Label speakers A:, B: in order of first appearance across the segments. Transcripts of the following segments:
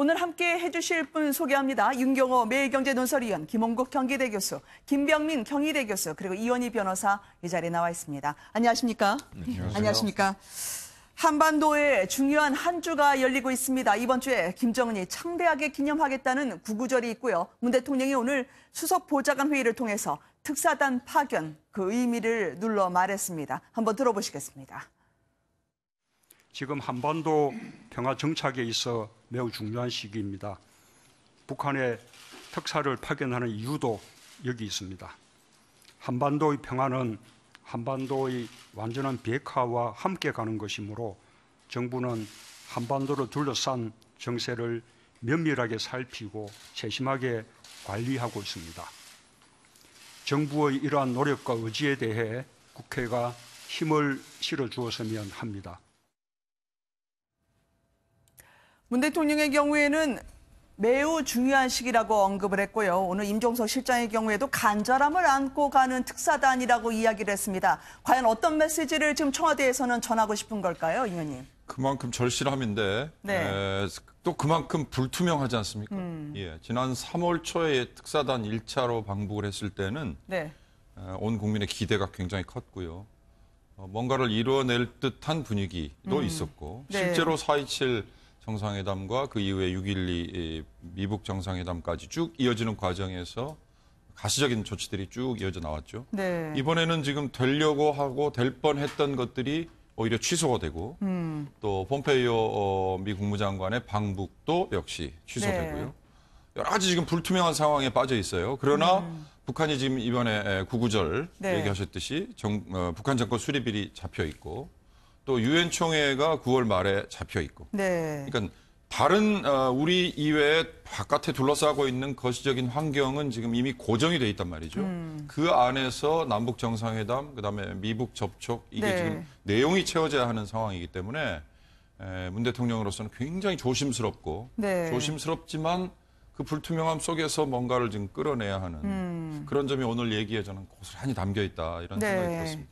A: 오늘 함께 해주실 분 소개합니다. 윤경호 매일경제논설위원, 김홍국 경기대 교수, 김병민 경희대 교수, 그리고 이원희 변호사 이 자리에 나와 있습니다. 안녕하십니까?
B: 네,
A: 안녕하십니까? 한반도에 중요한 한 주가 열리고 있습니다. 이번 주에 김정은이 창대하게 기념하겠다는 구구절이 있고요. 문 대통령이 오늘 수석 보좌관 회의를 통해서 특사단 파견, 그 의미를 눌러 말했습니다. 한번 들어보시겠습니다.
B: 지금 한반도 평화 정착에 있어 매우 중요한 시기입니다. 북한의 특사를 파견하는 이유도 여기 있습니다. 한반도의 평화는 한반도의 완전한 비핵화와 함께 가는 것이므로 정부는 한반도를 둘러싼 정세를 면밀하게 살피고 세심하게 관리하고 있습니다. 정부의 이러한 노력과 의지에 대해 국회가 힘을 실어주었으면 합니다.
A: 문 대통령의 경우에는 매우 중요한 시기라고 언급을 했고요. 오늘 임종석 실장의 경우에도 간절함을 안고 가는 특사단이라고 이야기를 했습니다. 과연 어떤 메시지를 지금 청와대에서는 전하고 싶은 걸까요, 의원님?
C: 그만큼 절실함인데
A: 네.
C: 또 그만큼 불투명하지 않습니까? 예, 지난 3월 초에 특사단 1차로 방북을 했을 때는
A: 네.
C: 온 국민의 기대가 굉장히 컸고요. 뭔가를 이뤄낼 듯한 분위기도 있었고
A: 네.
C: 실제로 4.27 정상회담과 그 이후에 6.12 미북 정상회담까지 쭉 이어지는 과정에서 가시적인 조치들이 쭉 이어져 나왔죠.
A: 네.
C: 이번에는 지금 되려고 하고 될 뻔했던 것들이 오히려 취소가 되고 또 폼페이오 미 국무장관의 방북도 역시 취소되고요.
A: 네.
C: 여러 가지 지금 불투명한 상황에 빠져 있어요. 그러나 북한이 지금 이번에 구구절
A: 네.
C: 얘기하셨듯이 북한 정권 수립일이 잡혀 있고 또 유엔 총회가 9월 말에 잡혀 있고.
A: 네.
C: 그러니까 다른 우리 이외에 바깥에 둘러싸고 있는 거시적인 환경은 지금 이미 고정이 돼 있단 말이죠. 그 안에서 남북 정상회담, 그다음에 미북 접촉 이게
A: 네.
C: 지금 내용이 채워져야 하는 상황이기 때문에 문 대통령으로서는 굉장히 조심스럽고
A: 네.
C: 조심스럽지만 그 불투명함 속에서 뭔가를 지금 끌어내야 하는 그런 점이 오늘 얘기에 저는 고스란히 담겨 있다 이런
A: 네.
C: 생각이 들었습니다.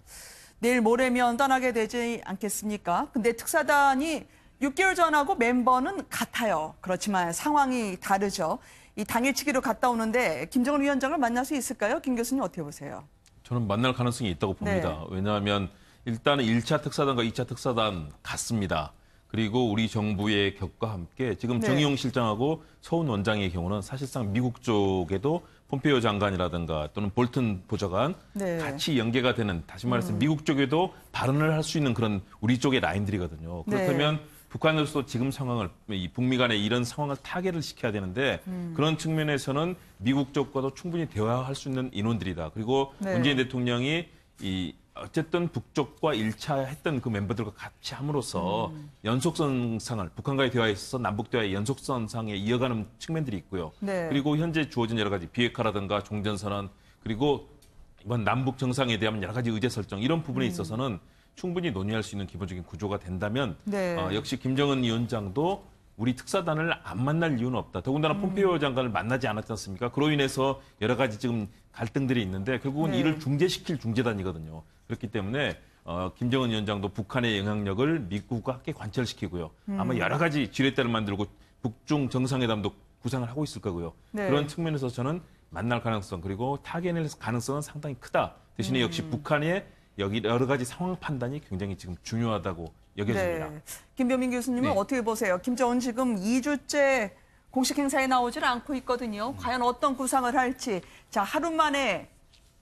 A: 내일 모레면 떠나게 되지 않겠습니까? 근데 특사단이 6개월 전하고 멤버는 같아요. 그렇지만 상황이 다르죠. 이 당일치기로 갔다 오는데 김정은 위원장을 만날 수 있을까요? 김 교수님 어떻게 보세요?
D: 저는 만날 가능성이 있다고 봅니다.
A: 네.
D: 왜냐하면 일단은 1차 특사단과 2차 특사단 같습니다. 그리고 우리 정부의 격과 함께 지금
A: 네.
D: 정의용 실장하고 서훈 원장의 경우는 사실상 미국 쪽에도 폼페이오 장관이라든가 또는 볼튼 보좌관
A: 네.
D: 같이 연계가 되는, 다시 말해서 미국 쪽에도 발언을 할 수 있는 그런 우리 쪽의 라인들이거든요. 그렇다면 북한으로서 지금 상황을, 이 북미 간의 이런 상황을 타개를 시켜야 되는데 그런 측면에서는 미국 쪽과도 충분히 대화할 수 있는 인원들이다. 그리고
A: 네.
D: 문재인 대통령이 어쨌든 북쪽과 1차 했던 그 멤버들과 같이 함으로써 연속선상을, 북한과의 대화에 있어서 남북 대화의 연속선상에 이어가는 측면들이 있고요.
A: 네.
D: 그리고 현재 주어진 여러 가지 비핵화라든가 종전선언, 그리고 이번 남북 정상에 대한 여러 가지 의제 설정, 이런 부분에 있어서는 충분히 논의할 수 있는 기본적인 구조가 된다면
A: 네.
D: 역시 김정은 위원장도 우리 특사단을 안 만날 이유는 없다. 더군다나 폼페이오 장관을 만나지 않았지 않습니까? 그로 인해서 여러 가지 지금 갈등들이 있는데 결국은
A: 네.
D: 이를 중재시킬 중재단이거든요. 그렇기 때문에 김정은 위원장도 북한의 영향력을 미국과 함께 관철시키고요. 아마 여러 가지 지렛대를 만들고 북중 정상회담도 구상을 하고 있을 거고요.
A: 네.
D: 그런 측면에서 저는 만날 가능성, 그리고 타개낼 가능성은 상당히 크다. 대신에 역시 북한의 여기 여러 가지 상황 판단이 굉장히 지금 중요하다고 여겨집니다.
A: 네. 김병민 교수님은
D: 네.
A: 어떻게 보세요? 김정은 지금 2주째 공식 행사에 나오질 않고 있거든요. 과연 어떤 구상을 할지. 자, 하루 만에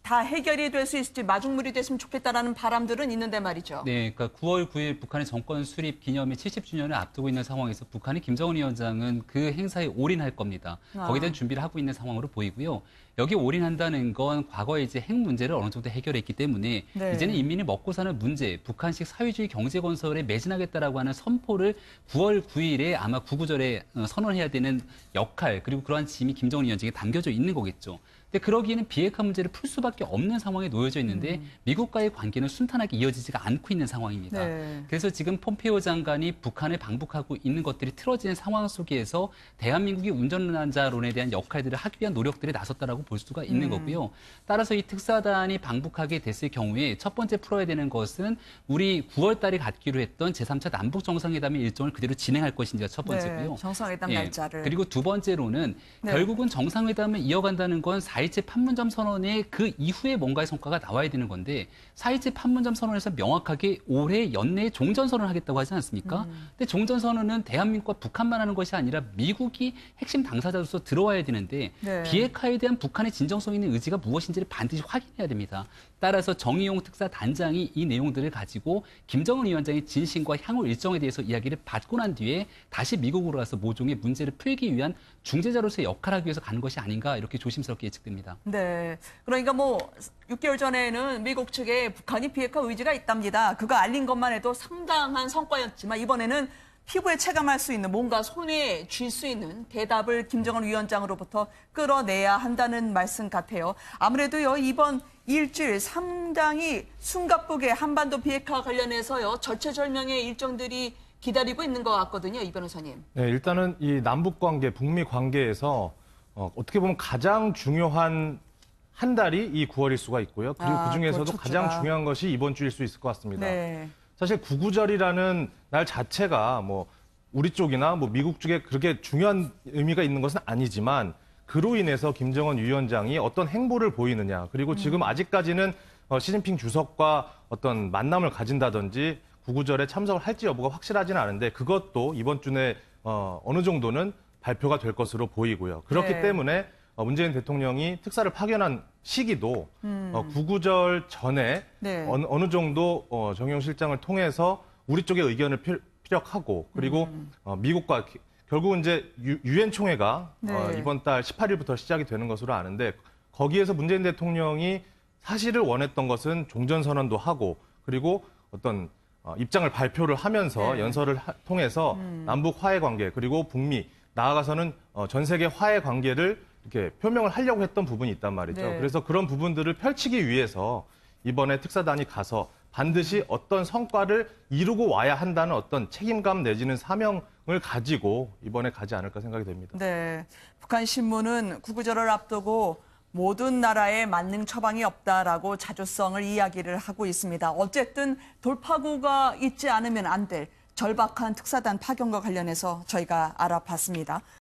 A: 다 해결이 될 수 있을지, 마중물이 됐으면 좋겠다라는 바람들은 있는데 말이죠.
E: 네, 그러니까 9월 9일 북한의 정권 수립 기념일 70주년을 앞두고 있는 상황에서 북한의 김정은 위원장은 그 행사에 올인할 겁니다. 거기에 대한 준비를 하고 있는 상황으로 보이고요. 여기 올인한다는 건 과거에 이제 핵 문제를 어느 정도 해결했기 때문에
A: 네.
E: 이제는 인민이 먹고 사는 문제, 북한식 사회주의 경제 건설에 매진하겠다라고 하는 선포를 9월 9일에 아마 구구절에 선언해야 되는 역할, 그리고 그러한 짐이 김정은 위원장에 담겨져 있는 거겠죠. 근데 그러기에는 비핵화 문제를 풀 수밖에 없는 상황에 놓여져 있는데 미국과의 관계는 순탄하게 이어지지가 않고 있는 상황입니다.
A: 네.
E: 그래서 지금 폼페이오 장관이 북한을 방북하고 있는 것들이 틀어지는 상황 속에서 대한민국이 운전난자론에 대한 역할들을 하기 위한 노력들이 나섰다라고 볼 수가 있는 거고요. 따라서 이 특사단이 방북하게 됐을 경우에 첫 번째 풀어야 되는 것은 우리 9월 달에 갖기로 했던 제3차 남북 정상회담의 일정을 그대로 진행할 것인지가 첫 번째고요.
A: 네, 정상회담
E: 예,
A: 날짜를.
E: 그리고 두 번째로는
A: 네.
E: 결국은 정상회담을 이어간다는 건 4.27 판문점 선언의 그 이후에 뭔가의 성과가 나와야 되는 건데 4.27 판문점 선언에서 명확하게 올해 연내에 종전선언을 하겠다고 하지 않습니까? 근데 종전선언은 대한민국과 북한만 하는 것이 아니라 미국이 핵심 당사자로서 들어와야 되는데
A: 네.
E: 비핵화에 대한 북한의 진정성 있는 의지가 무엇인지를 반드시 확인해야 됩니다. 따라서 정의용 특사단장이 이 내용들을 가지고 김정은 위원장의 진신과 향후 일정에 대해서 이야기를 받고 난 뒤에 다시 미국으로 가서 모종의 문제를 풀기 위한 중재자로서의 역할을 하기 위해서 가는 것이 아닌가 이렇게 조심스럽게 예측됩니다.
A: 네. 그러니까 뭐 6개월 전에는 미국 측에 북한이 비핵화 의지가 있답니다. 그거 알린 것만 해도 상당한 성과였지만 이번에는 피부에 체감할 수 있는 뭔가 손에 쥘 수 있는 대답을 김정은 위원장으로부터 끌어내야 한다는 말씀 같아요. 아무래도요 이번 일주일 상당히 숨가쁘게 한반도 비핵화 관련해서요 절체절명의 일정들이 기다리고 있는 것 같거든요, 이 변호사님.
F: 네, 일단은 이 남북 관계, 북미 관계에서 어떻게 보면 가장 중요한 한 달이 이 9월일 수가 있고요. 그리고 그 중에서도
A: 그렇죠,
F: 가장
A: 주가.
F: 중요한 것이 이번 주일 수 있을 것 같습니다.
A: 네.
F: 사실 구구절이라는 날 자체가 뭐 우리 쪽이나 뭐 미국 쪽에 그렇게 중요한 의미가 있는 것은 아니지만 그로 인해서 김정은 위원장이 어떤 행보를 보이느냐 그리고 지금 아직까지는 시진핑 주석과 어떤 만남을 가진다든지 구구절에 참석을 할지 여부가 확실하지는 않은데 그것도 이번 주 내에 어느 정도는 발표가 될 것으로 보이고요. 그렇기
A: 네.
F: 때문에 문재인 대통령이 특사를 파견한 시기도 구구절 전에
A: 네.
F: 어느 정도 정용 실장을 통해서 우리 쪽의 의견을 피력하고 그리고 미국과 결국은 이제 유엔 총회가
A: 네.
F: 이번 달 18일부터 시작이 되는 것으로 아는데 거기에서 문재인 대통령이 사실을 원했던 것은 종전선언도 하고 그리고 어떤 입장을 발표를 하면서
A: 네.
F: 연설을 통해서 남북 화해 관계 그리고 북미 나아가서는 전 세계 화해 관계를 이렇게 표명을 하려고 했던 부분이 있단 말이죠.
A: 네.
F: 그래서 그런 부분들을 펼치기 위해서 이번에 특사단이 가서 반드시 어떤 성과를 이루고 와야 한다는 어떤 책임감 내지는 사명을 가지고 이번에 가지 않을까 생각이 됩니다.
A: 네. 북한 신문은 구구절을 앞두고 모든 나라에 만능 처방이 없다라고 자주성을 이야기를 하고 있습니다. 어쨌든 돌파구가 있지 않으면 안 될 절박한 특사단 파견과 관련해서 저희가 알아봤습니다.